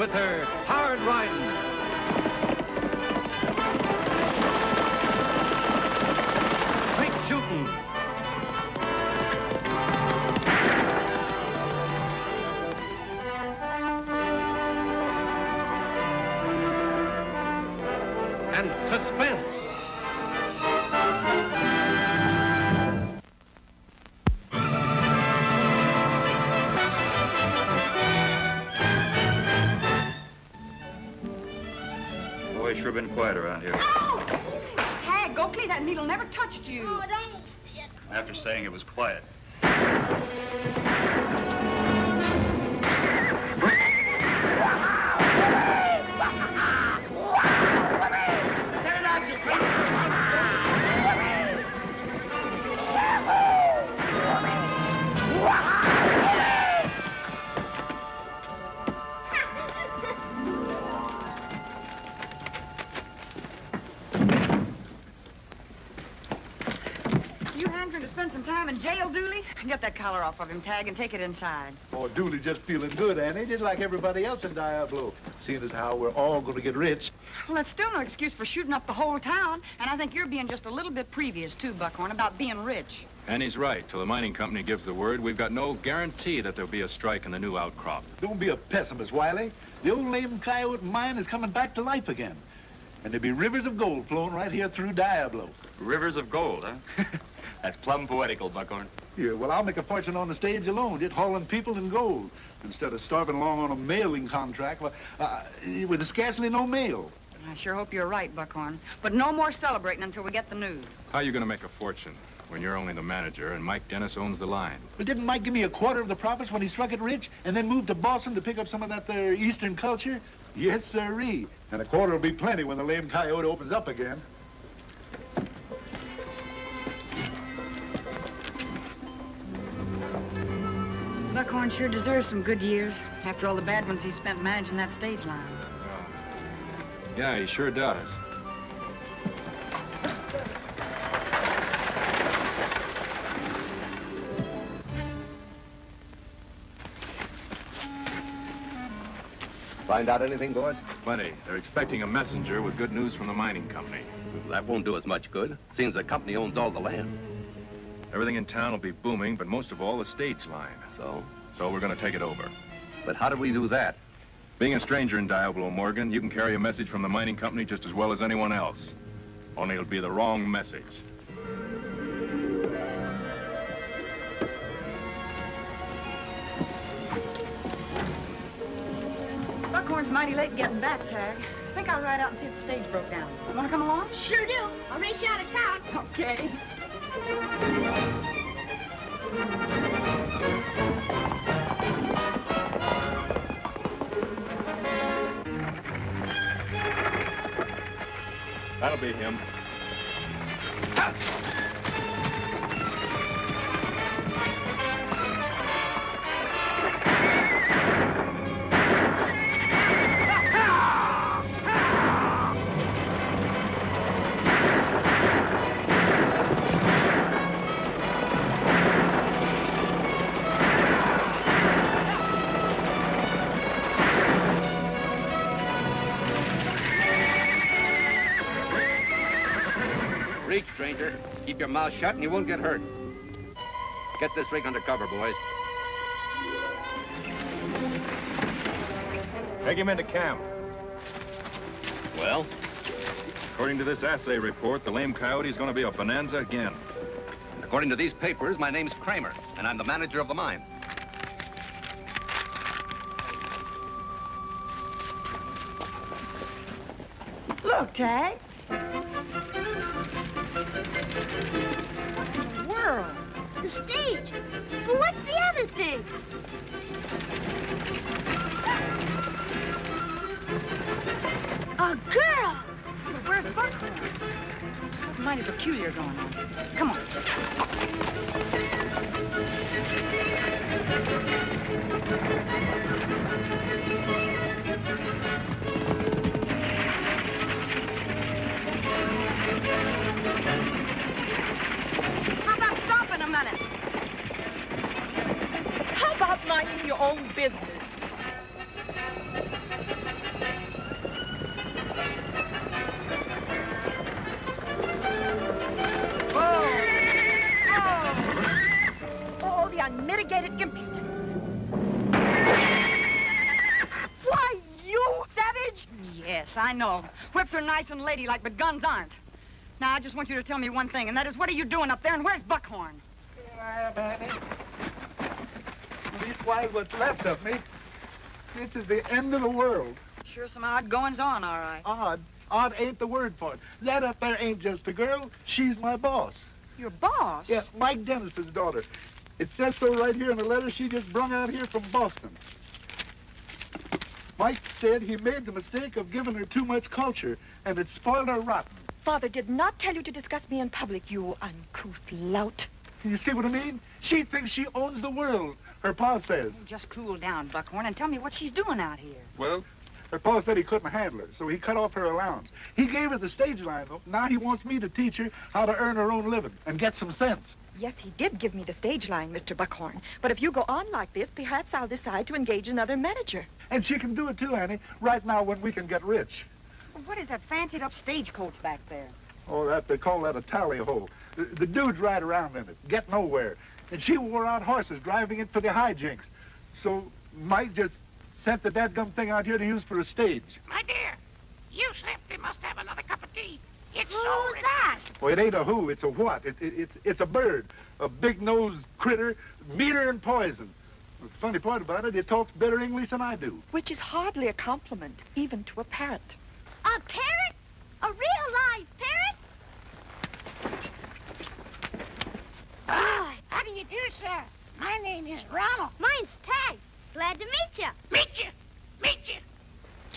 with her hard riding. Straight shooting. And suspense. Boy, sure been quiet around here. Ow! Tag, Oakley, that needle never touched you. Oh, don't. After saying it was quiet. To spend some time in jail, Dooley? Get that collar off of him, Tag, and take it inside. Oh, Dooley just feeling good, Annie, just like everybody else in Diablo. Seeing as how we're all going to get rich. Well, that's still no excuse for shooting up the whole town. And I think you're being just a little bit previous, too, Buckhorn, about being rich. And he's right. Till the mining company gives the word, we've got no guarantee that there'll be a strike in the new outcrop. Don't be a pessimist, Wiley. The old Lame Coyote mine is coming back to life again. And there'll be rivers of gold flowing right here through Diablo. Rivers of gold, huh? That's plumb poetical, Buckhorn. Yeah, well, I'll make a fortune on the stage alone, just hauling people in gold, instead of starving along on a mailing contract with scarcely no mail. I sure hope you're right, Buckhorn. But no more celebrating until we get the news. How are you going to make a fortune when you're only the manager and Mike Dennis owns the line? But didn't Mike give me a quarter of the profits when he struck it rich and then moved to Boston to pick up some of that there Eastern culture? Yes, sirree. And a quarter will be plenty when the Lame Coyote opens up again. Buckhorn sure deserves some good years after all the bad ones he spent managing that stage line. Yeah, he sure does. Find out anything, boys? Plenty. They're expecting a messenger with good news from the mining company. That won't do us much good, seeing the company owns all the land. Everything in town will be booming, but most of all, the stage line. So? So we're going to take it over. But how do we do that? Being a stranger in Diablo, Morgan, you can carry a message from the mining company just as well as anyone else. Only it'll be the wrong message. Buckhorn's mighty late getting back, Tag. I think I'll ride out and see if the stage broke down. You want to come along? Sure do. I'll race you out of town. Okay. That'll be him. Reach, stranger. Keep your mouth shut and you won't get hurt. Get this rig under cover, boys. Take him into camp. Well? According to this assay report, the Lame Coyote is going to be a bonanza again. According to these papers, my name's Kramer, and I'm the manager of the mine. Look, Tag. What in the world? The stage. But what's the other thing? A girl. But where's Buckhorn? Something mighty peculiar going on. Come on. How about stopping a minute? How about minding your own business? Yes, I know. Whips are nice and ladylike, but guns aren't. Now, I just want you to tell me one thing, and that is, what are you doing up there, and where's Buckhorn? Here I am, Annie. Leastwise, what's left of me. This is the end of the world. Sure some odd goings-on, all right. Odd? Odd ain't the word for it. That up there ain't just a girl. She's my boss. Your boss? Yeah, Mike Dennis's daughter. It says so right here in the letter she just brung out here from Boston. Mike said he made the mistake of giving her too much culture, and it spoiled her rotten. Father did not tell you to discuss me in public, you uncouth lout. You see what I mean? She thinks she owns the world, her pa says. Just cool down, Buckhorn, and tell me what she's doing out here. Well, her pa said he couldn't handle her, so he cut off her allowance. He gave her the stage line, though. Now he wants me to teach her how to earn her own living and get some sense. Yes, he did give me the stage line, Mr. Buckhorn. But if you go on like this, perhaps I'll decide to engage another manager. And she can do it too, Annie, right now when we can get rich. Well, what is that fancied-up stagecoach back there? Oh, they call that a tally hole. The dudes ride around in it, get nowhere. And she wore out horses driving it for the hijinks. So Mike just sent the dadgum thing out here to use for a stage. My dear, you simply must have another cup of tea. It's Who's so that? Well, it ain't a who, it's a what. It's a bird, a big-nosed critter, meaner than poison. The funny part about it talks better English than I do. Which is hardly a compliment, even to a parrot. A parrot? A real live parrot? How do you do, sir? My name is Ronald. Mine's Tag. Glad to meet you. Meet you. Meet you.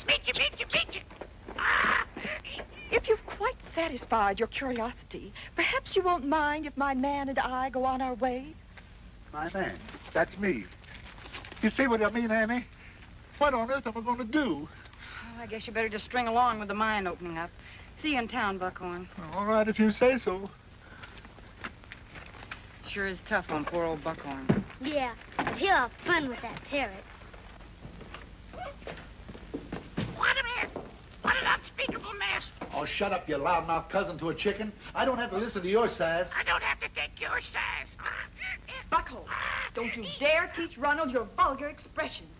Meet you, meet you, meet you. If you've quite satisfied your curiosity, perhaps you won't mind if my man and I go on our way? My man, that's me. You see what I mean, Annie? What on earth am I going to do? Well, I guess you better just string along with the mine opening up. See you in town, Buckhorn. All right, if you say so. Sure is tough on poor old Buckhorn. Yeah, but he'll have fun with that parrot. What a mess. What an unspeakable mess. Oh, shut up, you loudmouth cousin to a chicken. I don't have to listen to your sass. I don't have to take your size. Buckhorn, don't you dare teach Ronald your vulgar expressions.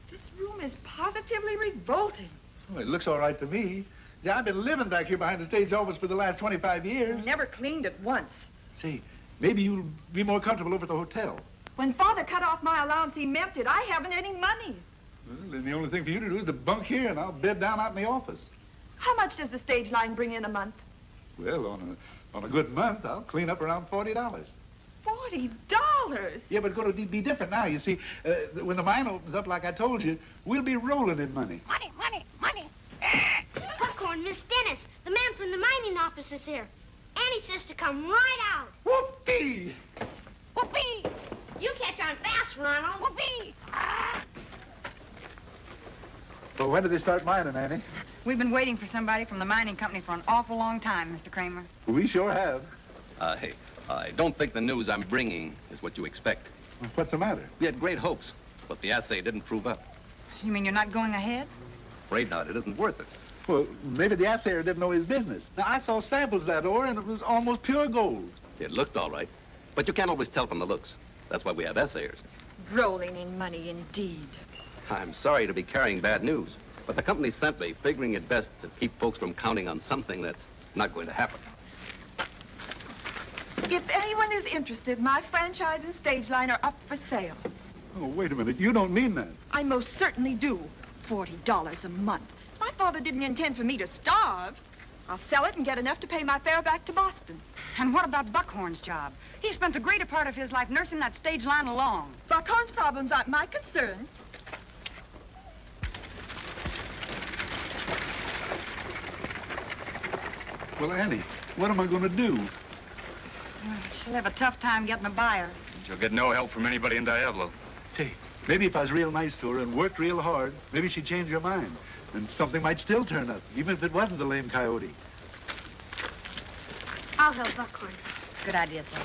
This room is positively revolting. Well, it looks all right to me. See, I've been living back here behind the stage office for the last 25 years. You never cleaned it once. See, maybe you'll be more comfortable over at the hotel. When Father cut off my allowance, he meant it. I haven't any money. Well, then the only thing for you to do is to bunk here, and I'll bed down out in the office. How much does the stage line bring in a month? Well, on a good month, I'll clean up around $40. $40? Yeah, but it's going to be different now. You see, when the mine opens up, like I told you, we'll be rolling in money. Money, money, money. Buckhorn, Miss Dennis, the man from the mining office is here. Annie says to come right out. Whoopee! Whoopee! You catch on fast, Ronald. Whoopee! Well, when did they start mining, Annie? We've been waiting for somebody from the mining company for an awful long time, Mr. Kramer. We sure have. Hey, I don't think the news I'm bringing is what you expect. What's the matter? We had great hopes, but the assay didn't prove up. You mean you're not going ahead? Afraid not. It isn't worth it. Well, maybe the assayer didn't know his business. Now, I saw samples of that ore, and it was almost pure gold. It looked all right, but you can't always tell from the looks. That's why we have assayers. Rolling in money, indeed. I'm sorry to be carrying bad news, but the company sent me figuring it best to keep folks from counting on something that's not going to happen. If anyone is interested, my franchise and stage line are up for sale. Oh, wait a minute. You don't mean that. I most certainly do. $40 a month. My father didn't intend for me to starve. I'll sell it and get enough to pay my fare back to Boston. And what about Buckhorn's job? He spent the greater part of his life nursing that stage line along. Buckhorn's problems aren't my concern. Well, Annie, what am I going to do? She'll have a tough time getting a buyer. She'll get no help from anybody in Diablo. Hey, maybe if I was real nice to her and worked real hard, maybe she'd change her mind. And something might still turn up, even if it wasn't a lame coyote. I'll help Buckhorn. Good idea, Ted.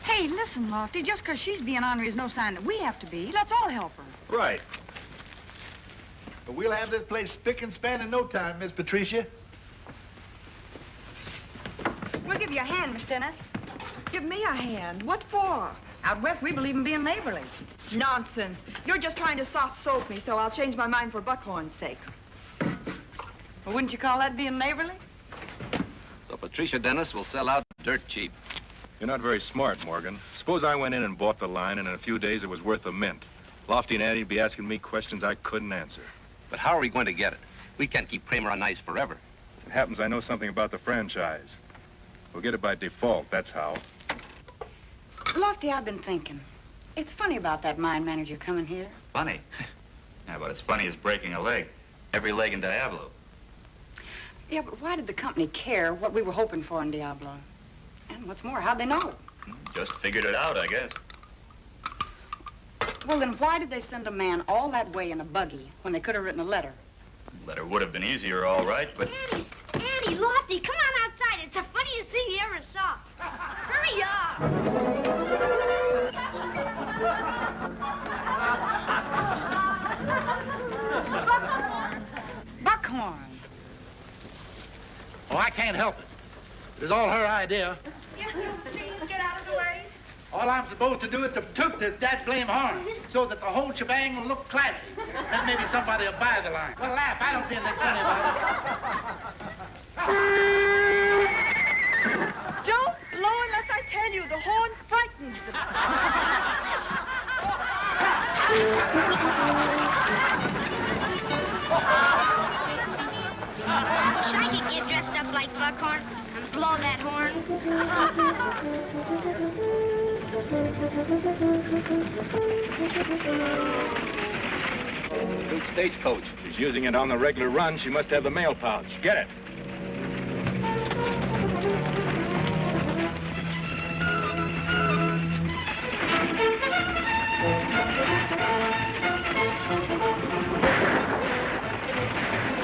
Hey, listen, Lofty, just because she's being ornery is no sign that we have to be. Let's all help her. Right. But we'll have this place spick and span in no time, Miss Patricia. We'll give you a hand, Miss Dennis. Give me a hand. What for? Out west, we believe in being neighborly. Nonsense. You're just trying to soft-soap me, so I'll change my mind for Buckhorn's sake. Well, wouldn't you call that being neighborly? So Patricia Dennis will sell out dirt cheap. You're not very smart, Morgan. Suppose I went in and bought the line, and in a few days it was worth a mint. Lofty and Addie'd be asking me questions I couldn't answer. But how are we going to get it? We can't keep Kramer on ice forever. It happens I know something about the franchise. We'll get it by default, that's how. Lofty, I've been thinking. It's funny about that mine manager coming here. Funny? Yeah, but as funny as breaking a leg. Every leg in Diablo. Yeah, but why did the company care what we were hoping for in Diablo? And what's more, how'd they know? Just figured it out, I guess. Well, then why did they send a man all that way in a buggy when they could have written a letter? Letter would have been easier, all right, but... Annie, Lofty, come on outside. It's the funniest thing you ever saw. Hurry up. Buckhorn. Oh, I can't help it. It was all her idea. If you please get out of the way. All I'm supposed to do is to toot this that-blame horn so that the whole shebang will look classy. Then maybe somebody will buy the line. Well, laugh. I don't see anything funny about it. Don't blow unless I tell you. The horn frightens them. I wish I could get dressed up like Buckhorn and blow that horn. New Stagecoach. She's using it on the regular run. She must have the mail pouch. Get it.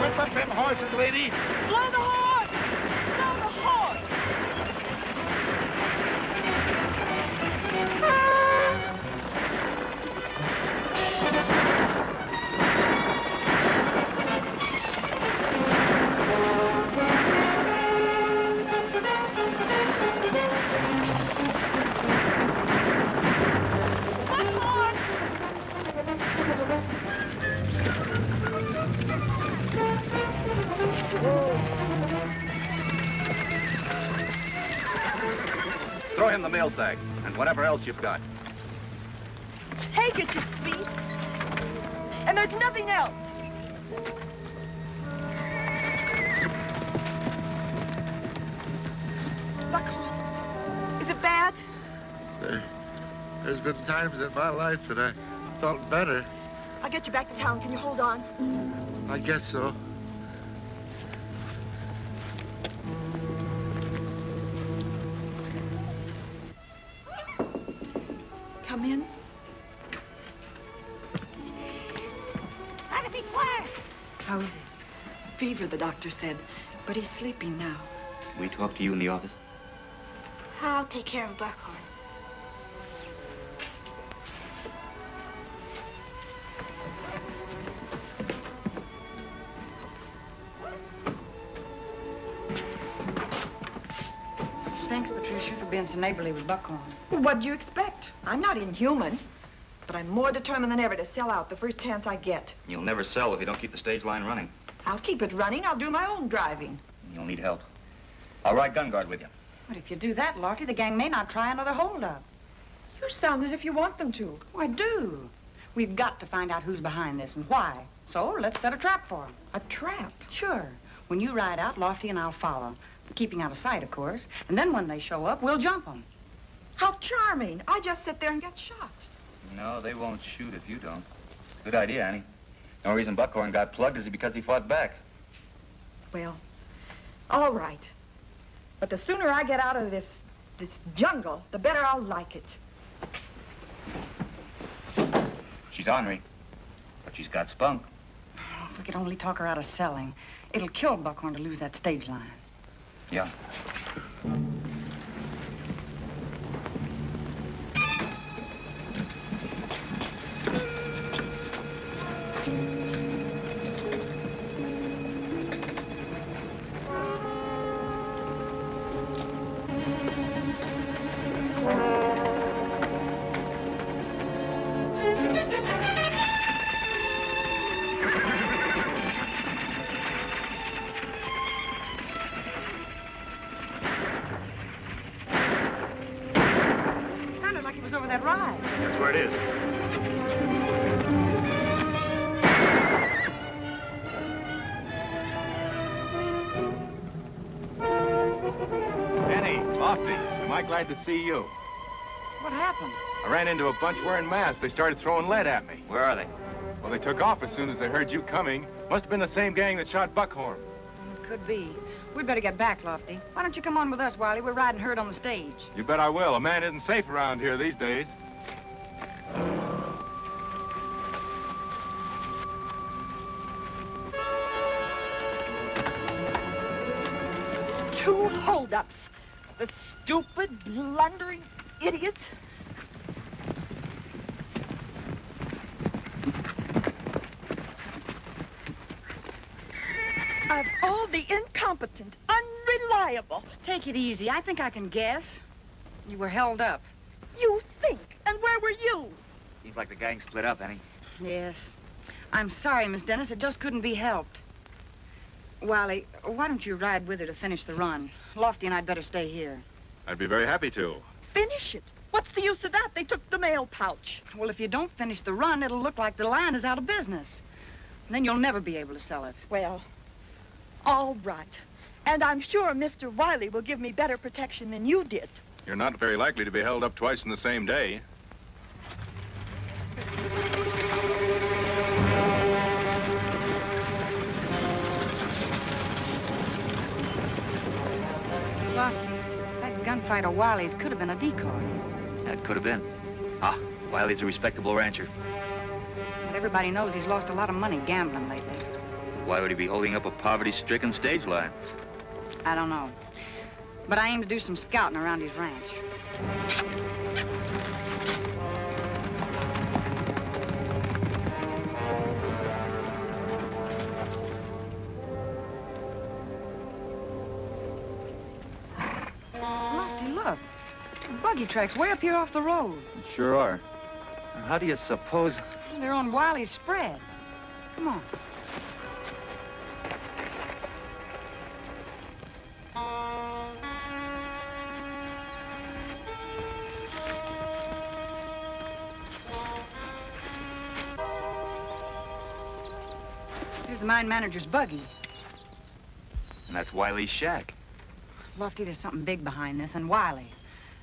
Whip up them horses, lady. Blow the horn! Blow the horn! Throw him the mail sack and whatever else you've got. Take it, you beast. And there's nothing else. Buckhorn, is it bad? There's been times in my life that I felt better. I'll get you back to town. Can you hold on? I guess so. Come in. Gotta be quiet. How is he? Fever, the doctor said, but he's sleeping now. We talk to you in the office? I'll take care of Buckhorn. Thanks, Patricia, for being so neighborly with Buckhorn. What'd you expect? I'm not inhuman, but I'm more determined than ever to sell out the first chance I get. You'll never sell if you don't keep the stage line running. I'll keep it running. I'll do my own driving. You'll need help. I'll ride gun guard with you. But if you do that, Lofty, the gang may not try another holdup. You sound as if you want them to. Oh, I do. We've got to find out who's behind this and why. So let's set a trap for them. A trap? Sure. When you ride out, Lofty and I'll follow. Keeping out of sight, of course. And then when they show up, we'll jump them. How charming. I just sit there and get shot. No, they won't shoot if you don't. Good idea, Annie. The only reason Buckhorn got plugged is because he fought back. Well, all right. But the sooner I get out of this jungle, the better I'll like it. She's ornery, but she's got spunk. Oh, if we could only talk her out of selling. It'll kill Buckhorn to lose that stage line. Yeah. Lofty, am I glad to see you? What happened? I ran into a bunch wearing masks. They started throwing lead at me. Where are they? Well, they took off as soon as they heard you coming. Must have been the same gang that shot Buckhorn. It could be. We'd better get back, Lofty. Why don't you come on with us, Wiley? We're riding herd on the stage. You bet I will. A man isn't safe around here these days. Two holdups. The stupid, blundering idiots. Of all the incompetent, unreliable. Take it easy. I think I can guess. You were held up. You think? And where were you? Seems like the gang split up, Annie. Yes. I'm sorry, Miss Dennis. It just couldn't be helped. Wiley, why don't you ride with her to finish the run? Lofty and I'd better stay here. I'd be very happy to. Finish it. What's the use of that? They took the mail pouch. Well, if you don't finish the run, it'll look like the line is out of business. And then you'll never be able to sell it. Well, all right. And I'm sure Mr. Wiley will give me better protection than you did. You're not very likely to be held up twice in the same day. Lofty, that gunfight of Wiley's could have been a decoy. That could have been. Ah, Wiley's a respectable rancher. But everybody knows he's lost a lot of money gambling lately. Why would he be holding up a poverty-stricken stage line? I don't know. But I aim to do some scouting around his ranch. Lofty, look. Buggy tracks way up here off the road. Sure are. How do you suppose... They're on Wiley's spread. Come on. Here's the mine manager's buggy. And that's Wiley's shack. Lofty, there's something big behind this, and Wiley.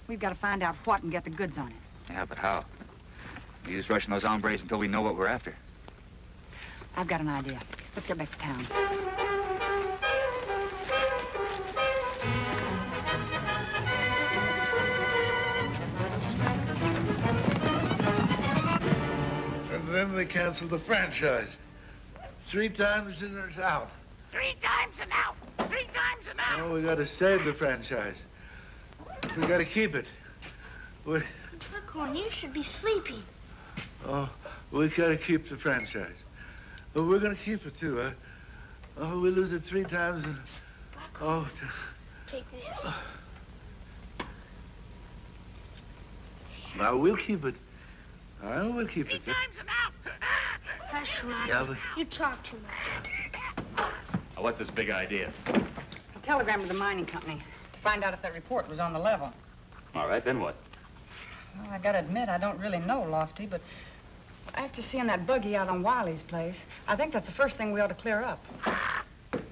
We've got to find out what and get the goods on it. Yeah, but how? You just rushing those hombres until we know what we're after. I've got an idea. Let's get back to town. And then they canceled the franchise. 3 times and it's out. 3 times and out. 3 times and out. Oh, we gotta save the franchise. We gotta keep it. Buckhorn, you should be sleeping. Oh, we gotta keep the franchise. But we're gonna keep it too, huh? Oh, we lose it 3 times and... Oh. Take this. Now, we'll keep it. I know we'll keep 3 it. times and out. Hush, Ron. Yeah, but... You talk too much. Now, what's this big idea? A telegram to the mining company to find out if that report was on the level. All right, then what? Well, I gotta admit, I don't really know, Lofty, but after seeing that buggy out on Wiley's place, I think that's the first thing we ought to clear up.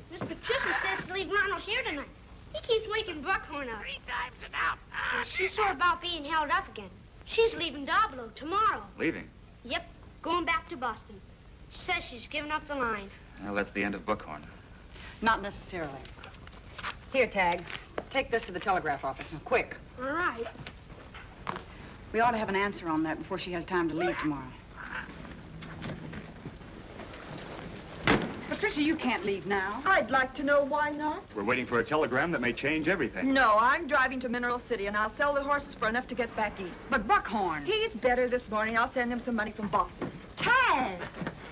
Miss Patricia says to leave Ronald here tonight. He keeps waking Buckhorn up. 3 times and out. Yeah, she's sore about being held up again. She's leaving Diablo tomorrow. Leaving? Yep, going back to Boston. She says she's giving up the line. Well, that's the end of Buckhorn. Not necessarily. Here, Tag. Take this to the telegraph office, now, quick. All right. We ought to have an answer on that before she has time to leave tomorrow. Patricia, you can't leave now. I'd like to know why not. We're waiting for a telegram that may change everything. No, I'm driving to Mineral City, and I'll sell the horses for enough to get back east. But Buckhorn. He's better this morning. I'll send him some money from Boston. Tag!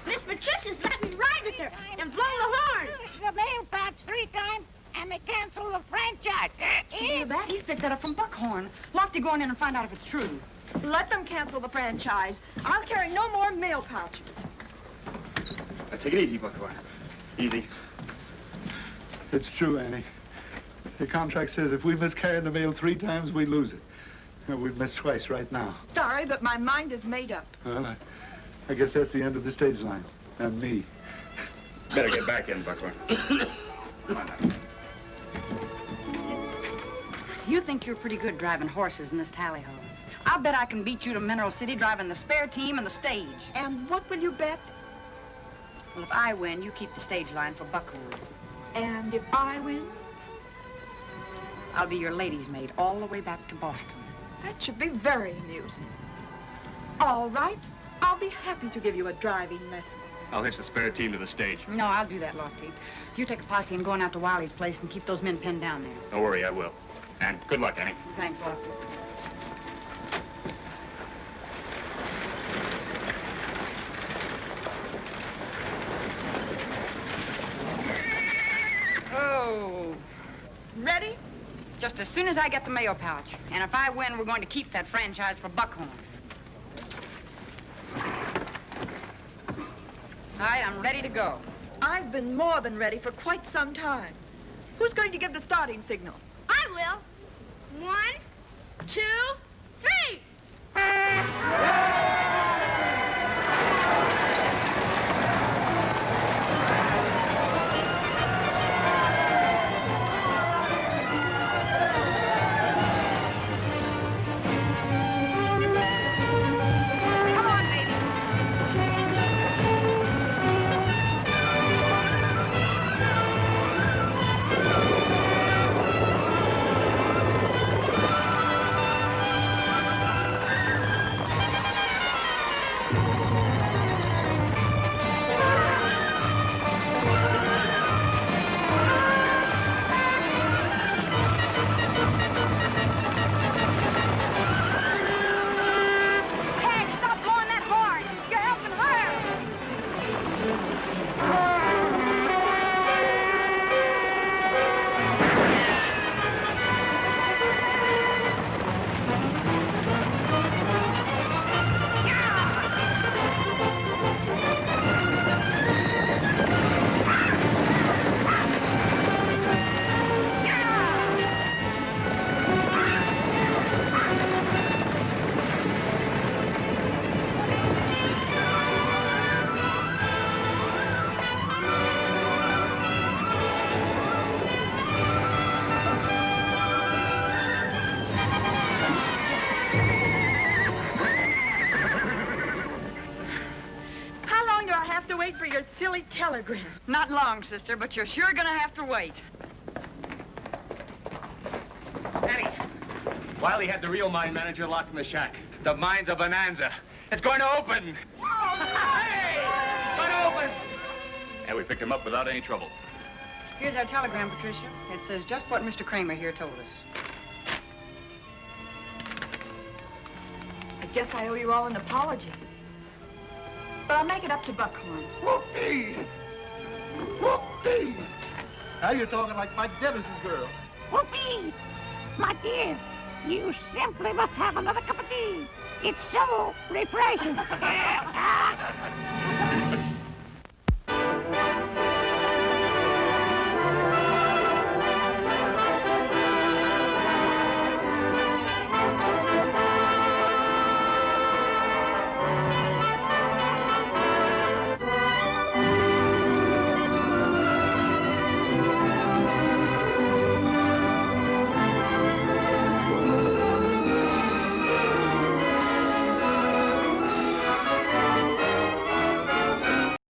Miss Patricia's letting me ride with her and blow the horn. The mail pouch 3 times, and they cancel the franchise. He's picked that up from Buckhorn. Lofty, go on in and find out if it's true. Let them cancel the franchise. I'll carry no more mail pouches. Now, take it easy, Buckhorn. Easy. It's true, Annie. The contract says if we miscarry the mail 3 times, we lose it. And we've missed twice right now. Sorry, but my mind is made up. Well, I guess that's the end of the stage line. And me. Better get back in, Buckhorn. Come on now. You think you're pretty good driving horses in this tally-ho. I'll bet I can beat you to Mineral City driving the spare team and the stage. And what will you bet? Well, if I win, you keep the stage line for Buckhorn. And if I win? I'll be your lady's maid all the way back to Boston. That should be very amusing. All right. I'll be happy to give you a driving lesson. I'll hitch the spare team to the stage. No, I'll do that, Lofty. You take a posse and go on out to Wiley's place and keep those men pinned down there. Don't worry, I will. And good luck, Annie. Thanks, Lofty. Oh. Ready? Just as soon as I get the mayo pouch. And if I win, we're going to keep that franchise for Buckhorn. All right, I'm ready to go. I've been more than ready for quite some time. Who's going to give the starting signal? I will. 1, 2, 3. Telegram. Not long, sister, but you're sure gonna have to wait. Annie, Wiley had the real mine manager locked in the shack. The mine's a bonanza. It's going to open. Hey! It's going to open. And we picked him up without any trouble. Here's our telegram, Patricia. It says just what Mr. Kramer here told us. I guess I owe you all an apology. But I'll make it up to Buckhorn. Whoopee! Whoopee! Now you're talking like Mike Dennis's girl. Whoopee! My dear, you simply must have another cup of tea. It's so refreshing.